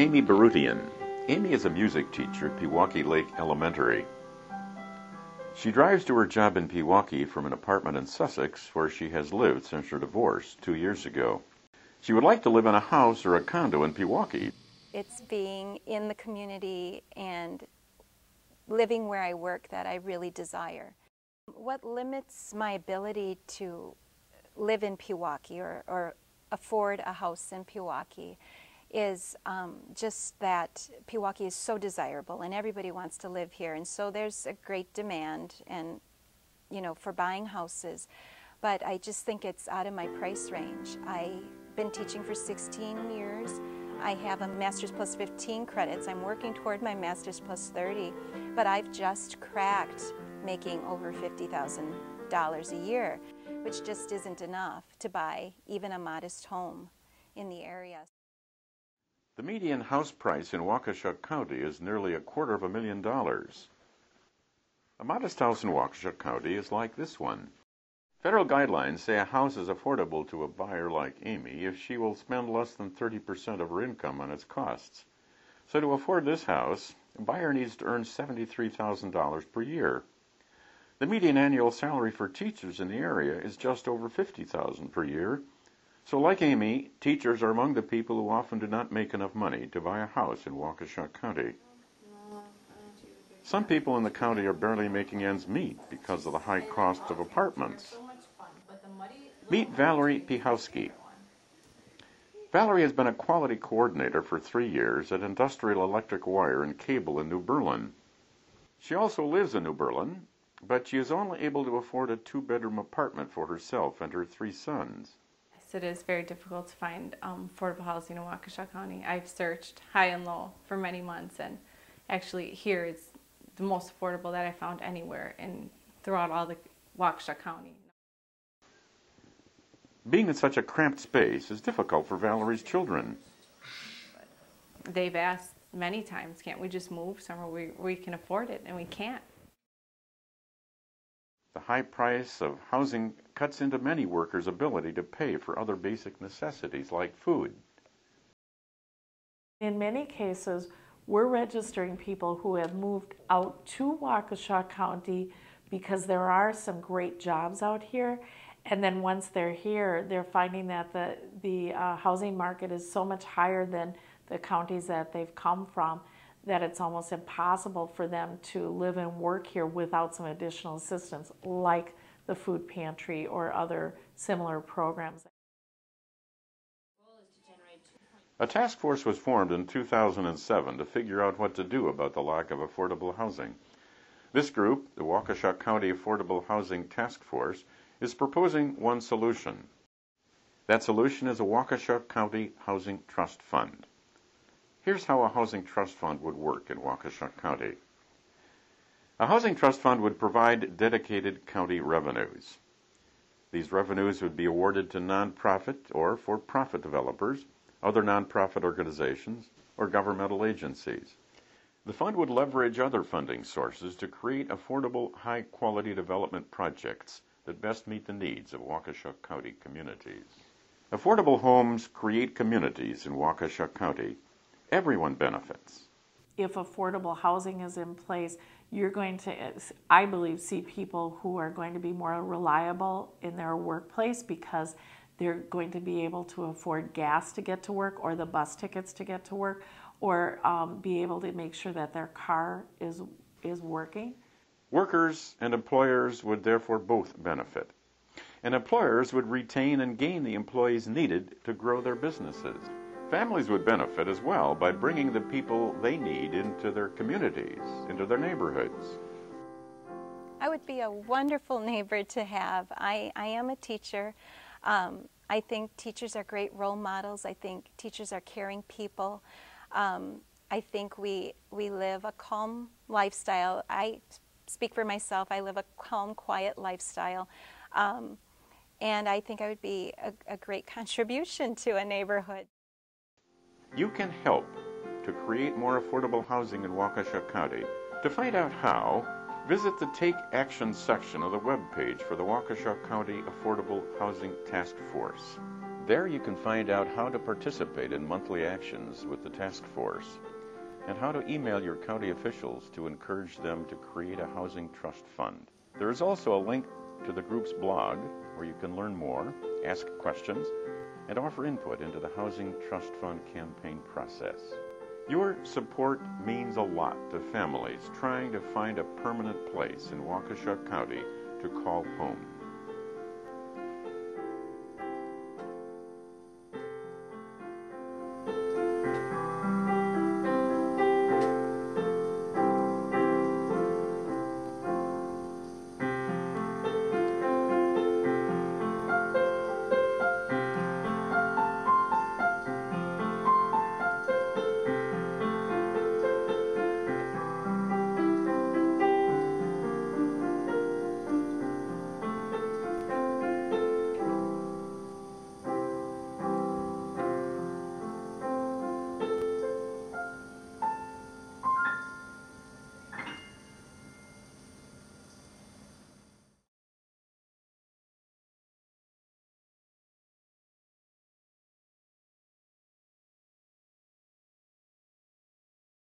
Amy Barutian. Amy is a music teacher at Pewaukee Lake Elementary. She drives to her job in Pewaukee from an apartment in Sussex where she has lived since her divorce 2 years ago. She would like to live in a house or a condo in Pewaukee. It's being in the community and living where I work that I really desire. What limits my ability to live in Pewaukee or afford a house in Pewaukee is just that Pewaukee is so desirable and everybody wants to live here, and so there's a great demand and for buying houses, but I just think it's out of my price range. I've been teaching for 16 years. I have a master's plus 15 credits. I'm working toward my master's plus 30, but I've just cracked making over $50,000 a year, which just isn't enough to buy even a modest home in the area. The median house price in Waukesha County is nearly $250,000. A modest house in Waukesha County is like this one. Federal guidelines say a house is affordable to a buyer like Amy if she will spend less than 30% of her income on its costs. So to afford this house, a buyer needs to earn $73,000 per year. The median annual salary for teachers in the area is just over $50,000 per year. So like Amy, teachers are among the people who often do not make enough money to buy a house in Waukesha County. Some people in the county are barely making ends meet because of the high cost of apartments. Meet Valerie Pichowski. Valerie has been a quality coordinator for 3 years at Industrial Electric Wire and Cable in New Berlin. She also lives in New Berlin, but she is only able to afford a 2-bedroom apartment for herself and her 3 sons. It is very difficult to find affordable housing in Waukesha County. I've searched high and low for many months, and actually here it's the most affordable that I found anywhere throughout all the Waukesha County. Being in such a cramped space is difficult for Valerie's children. They've asked many times, can't we just move somewhere where we can afford it, and we can't. The high price of housing cuts into many workers' ability to pay for other basic necessities like food. In many cases, we're registering people who have moved out to Waukesha County because there are some great jobs out here. And then once they're here, they're finding that the housing market is so much higher than the counties that they've come from that it's almost impossible for them to live and work here without some additional assistance, like the food pantry or other similar programs. A task force was formed in 2007 to figure out what to do about the lack of affordable housing. This group, the Waukesha County Affordable Housing Task Force, is proposing one solution. That solution is a Waukesha County Housing Trust Fund. Here's how a housing trust fund would work in Waukesha County. A housing trust fund would provide dedicated county revenues. These revenues would be awarded to nonprofit or for-profit developers, other nonprofit organizations, or governmental agencies. The fund would leverage other funding sources to create affordable, high-quality development projects that best meet the needs of Waukesha County communities. Affordable homes create communities in Waukesha County. Everyone benefits. If affordable housing is in place, you're going to, I believe, see people who are going to be more reliable in their workplace because they're going to be able to afford gas to get to work or the bus tickets to get to work or be able to make sure that their car is working. Workers and employers would therefore both benefit. And employers would retain and gain the employees needed to grow their businesses. Families would benefit as well by bringing the people they need into their communities, into their neighborhoods. I would be a wonderful neighbor to have. I am a teacher. I think teachers are great role models. I think teachers are caring people. I think we live a calm lifestyle. I speak for myself. I live a calm, quiet lifestyle. And I think I would be a great contribution to a neighborhood. You can help to create more affordable housing in Waukesha County. To find out how, visit the Take Action section of the webpage for the Waukesha County Affordable Housing Task Force. There you can find out how to participate in monthly actions with the task force and how to email your county officials to encourage them to create a housing trust fund. There is also a link to the group's blog where you can learn more, ask questions, and offer input into the Housing Trust Fund campaign process. Your support means a lot to families trying to find a permanent place in Waukesha County to call home.